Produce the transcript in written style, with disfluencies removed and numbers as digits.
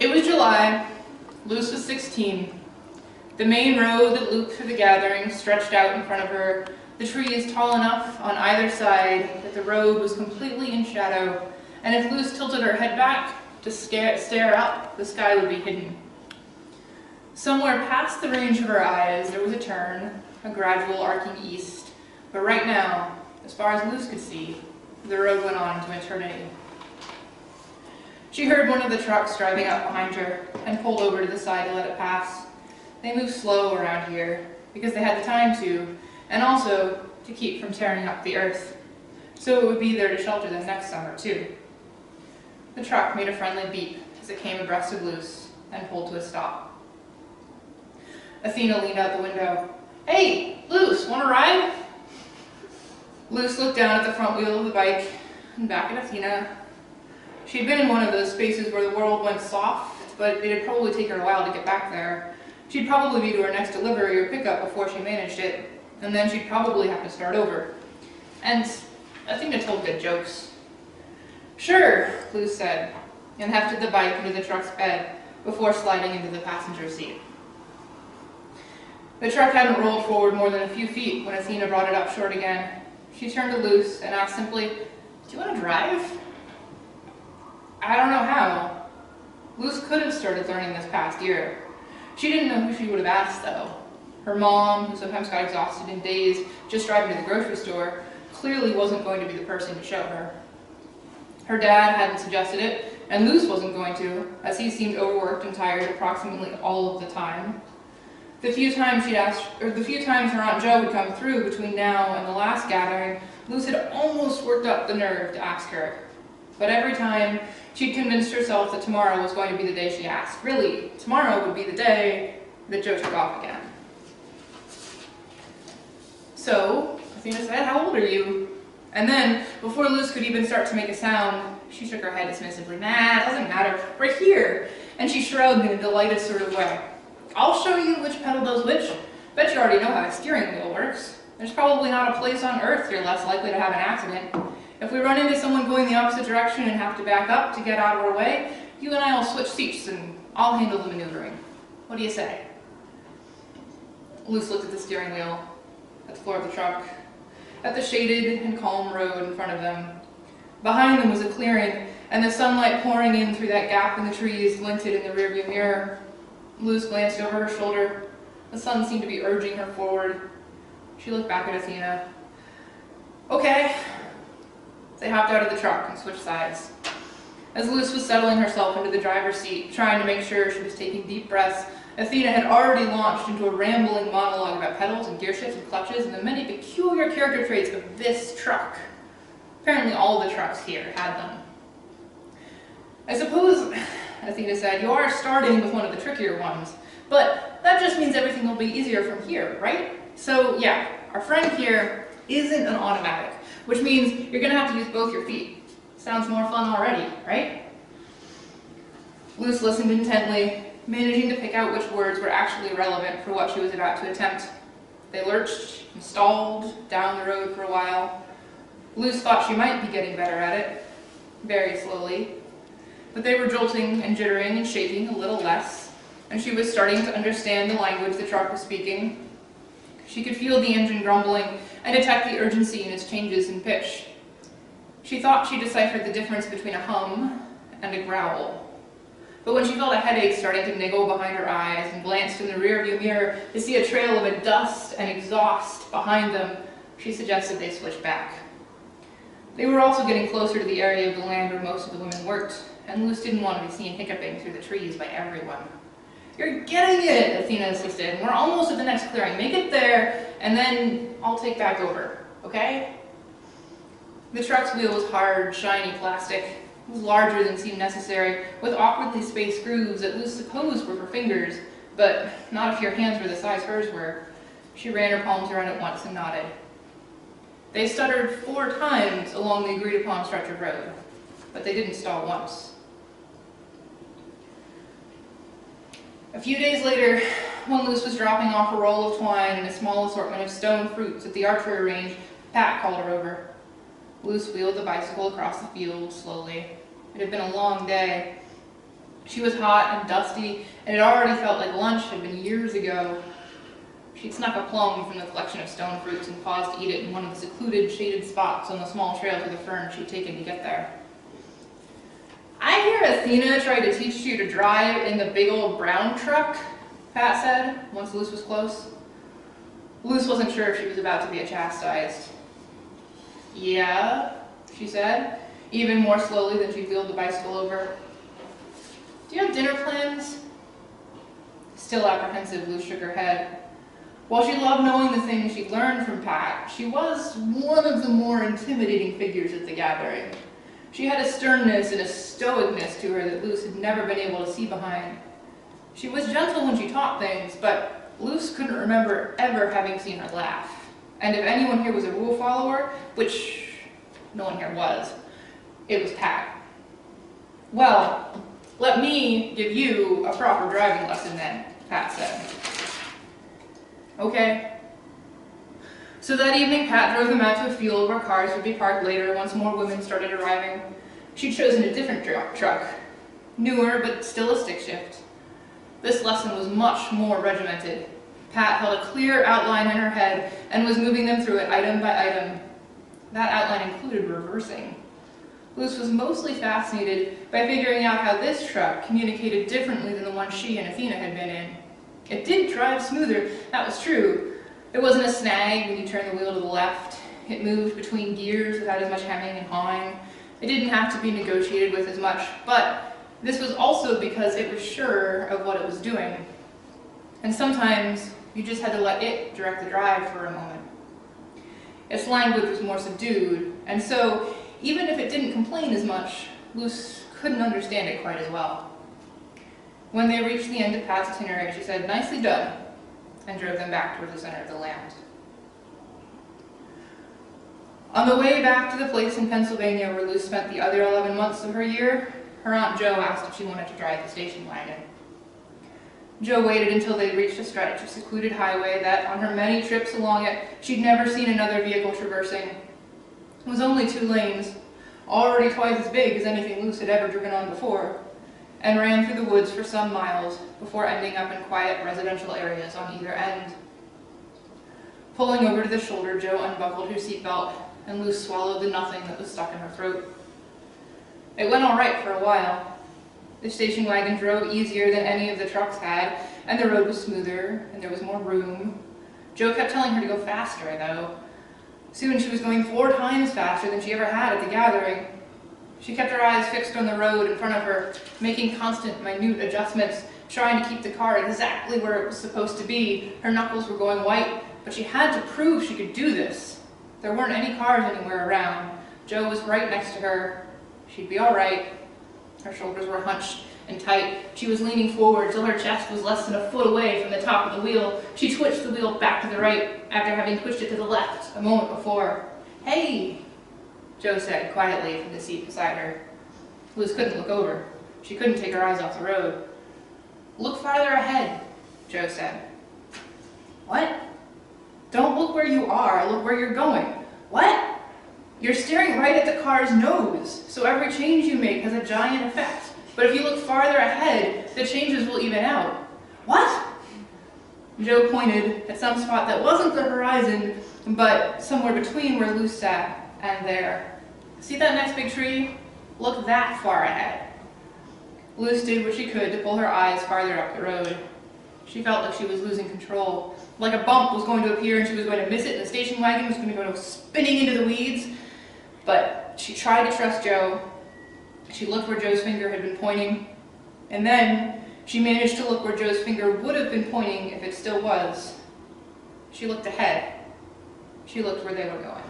It was July. Luce was 16. The main road that looped through the gathering stretched out in front of her, the trees tall enough on either side that the road was completely in shadow, and if Luce tilted her head back to stare up, the sky would be hidden. Somewhere past the range of her eyes there was a turn, a gradual arcing east, but right now, as far as Luce could see, the road went on into eternity. She heard one of the trucks driving up behind her and pulled over to the side to let it pass. They move slow around here because they had the time to, and also to keep from tearing up the earth, so it would be there to shelter them next summer too. The truck made a friendly beep as it came abreast of Luce and pulled to a stop. Athena leaned out the window. "Hey, Luce, want to ride?" Luce looked down at the front wheel of the bike and back at Athena. She'd been in one of those spaces where the world went soft, but it'd probably take her a while to get back there. She'd probably be to her next delivery or pickup before she managed it, and then she'd probably have to start over. And Athena told good jokes. "Sure," Luce said, and hefted the bike into the truck's bed before sliding into the passenger seat. The truck hadn't rolled forward more than a few feet when Athena brought it up short again. She turned to Luce and asked simply, "Do you want to drive?" "I don't know how." Luce could have started learning this past year. She didn't know who she would have asked, though. Her mom, who sometimes got exhausted in days just driving to the grocery store, clearly wasn't going to be the person to show her. Her dad hadn't suggested it, and Luce wasn't going to, as he seemed overworked and tired approximately all of the time. The few times her Aunt Jo would come through between now and the last gathering, Luce had almost worked up the nerve to ask her. But every time, she'd convinced herself that tomorrow was going to be the day she asked. Really, tomorrow would be the day that Jo took off again. "So," Athena said, "how old are you?" And then, before Luce could even start to make a sound, she shook her head dismissively. "Nah, it doesn't matter. We're here." And she shrugged in a delighted sort of way. "I'll show you which pedal does which. Bet you already know how a steering wheel works. There's probably not a place on Earth you're less likely to have an accident. If we run into someone going the opposite direction and have to back up to get out of our way, you and I will switch seats and I'll handle the maneuvering. What do you say?" Luce looked at the steering wheel, at the floor of the truck, at the shaded and calm road in front of them. Behind them was a clearing, and the sunlight pouring in through that gap in the trees glinted in the rearview mirror. Luce glanced over her shoulder. The sun seemed to be urging her forward. She looked back at Athena. "Okay." They hopped out of the truck and switched sides. As Luce was settling herself into the driver's seat, trying to make sure she was taking deep breaths, Athena had already launched into a rambling monologue about pedals and gear shifts and clutches and the many peculiar character traits of this truck. Apparently all the trucks here had them. "I suppose," Athena said, "you are starting with one of the trickier ones, but that just means everything will be easier from here, right? So yeah, our friend here isn't an automatic, which means you're going to have to use both your feet. Sounds more fun already, right?" Luce listened intently, managing to pick out which words were actually relevant for what she was about to attempt. They lurched and stalled down the road for a while. Luce thought she might be getting better at it, very slowly, but they were jolting and jittering and shaking a little less, and she was starting to understand the language the truck was speaking. She could feel the engine grumbling and detect the urgency in its changes in pitch. She thought she deciphered the difference between a hum and a growl. But when she felt a headache starting to niggle behind her eyes and glanced in the rearview mirror to see a trail of dust and exhaust behind them, she suggested they switch back. They were also getting closer to the area of the land where most of the women worked, and Luce didn't want to be seen hiccuping through the trees by everyone. "You're getting it," Athena insisted. "We're almost at the next clearing. Make it there, and then I'll take back over, okay?" The truck's wheel was hard, shiny plastic. It was larger than seemed necessary, with awkwardly spaced grooves that Luce supposed were for fingers, but not if your hands were the size hers were. She ran her palms around it once and nodded. They stuttered 4 times along the agreed-upon stretch of road, but they didn't stall once. A few days later, when Luce was dropping off a roll of twine and a small assortment of stone fruits at the archery range, Pat called her over. Luce wheeled the bicycle across the field slowly. It had been a long day. She was hot and dusty, and it already felt like lunch had been years ago. She'd snuck a plum from the collection of stone fruits and paused to eat it in one of the secluded, shaded spots on the small trail to the fern she'd taken to get there. "I hear Athena tried to teach you to drive in the big old brown truck," Pat said, once Luce was close. Luce wasn't sure if she was about to be chastised. "Yeah," she said, even more slowly than she wheeled the bicycle over. "Do you have dinner plans?" Still apprehensive, Luce shook her head. While she loved knowing the things she'd learned from Pat, she was one of the more intimidating figures at the gathering. She had a sternness and a stoicness to her that Luce had never been able to see behind. She was gentle when she taught things, but Luce couldn't remember ever having seen her laugh. And if anyone here was a rule follower, which no one here was, it was Pat. "Well, let me give you a proper driving lesson then," Pat said. "Okay." So that evening, Pat drove them out to a field where cars would be parked later once more women started arriving. She'd chosen a different truck, newer but still a stick shift. This lesson was much more regimented. Pat held a clear outline in her head and was moving them through it item by item. That outline included reversing. Luce was mostly fascinated by figuring out how this truck communicated differently than the one she and Athena had been in. It did drive smoother, that was true. It wasn't a snag when you turned the wheel to the left. It moved between gears without as much hemming and hawing. It didn't have to be negotiated with as much, but this was also because it was sure of what it was doing. And sometimes you just had to let it direct the drive for a moment. Its language was more subdued, and so even if it didn't complain as much, Luce couldn't understand it quite as well. When they reached the end of Pat's itinerary, she said, "Nicely done," and drove them back toward the center of the land. On the way back to the place in Pennsylvania where Luce spent the other 11 months of her year, her Aunt Jo asked if she wanted to drive the station wagon. Jo waited until they reached a stretch of secluded highway that, on her many trips along it, she'd never seen another vehicle traversing. It was only 2 lanes, already twice as big as anything Luce had ever driven on before, and ran through the woods for some miles before ending up in quiet residential areas on either end. Pulling over to the shoulder, Jo unbuckled her seatbelt, and Luce swallowed the nothing that was stuck in her throat. It went all right for a while. The station wagon drove easier than any of the trucks had, and the road was smoother, and there was more room. Jo kept telling her to go faster, though. Soon she was going 4 times faster than she ever had at the gathering. She kept her eyes fixed on the road in front of her, making constant, minute adjustments, trying to keep the car exactly where it was supposed to be. Her knuckles were going white, but she had to prove she could do this. There weren't any cars anywhere around. Jo was right next to her. She'd be all right. Her shoulders were hunched and tight. She was leaning forward till her chest was less than a foot away from the top of the wheel. She twitched the wheel back to the right after having twitched it to the left a moment before. "Hey," Jo said quietly from the seat beside her. Luce couldn't look over. She couldn't take her eyes off the road. "Look farther ahead," Jo said. "What?" "Don't look where you are, look where you're going." "What?" "You're staring right at the car's nose, so every change you make has a giant effect. But if you look farther ahead, the changes will even out." "What?" Jo pointed at some spot that wasn't the horizon, but somewhere between where Luce sat and there. "See that next big tree? Look that far ahead." Luce did what she could to pull her eyes farther up the road. She felt like she was losing control, like a bump was going to appear and she was going to miss it and the station wagon was going to go spinning into the weeds. But she tried to trust Jo. She looked where Jo's finger had been pointing, and then she managed to look where Jo's finger would have been pointing if it still was. She looked ahead. She looked where they were going.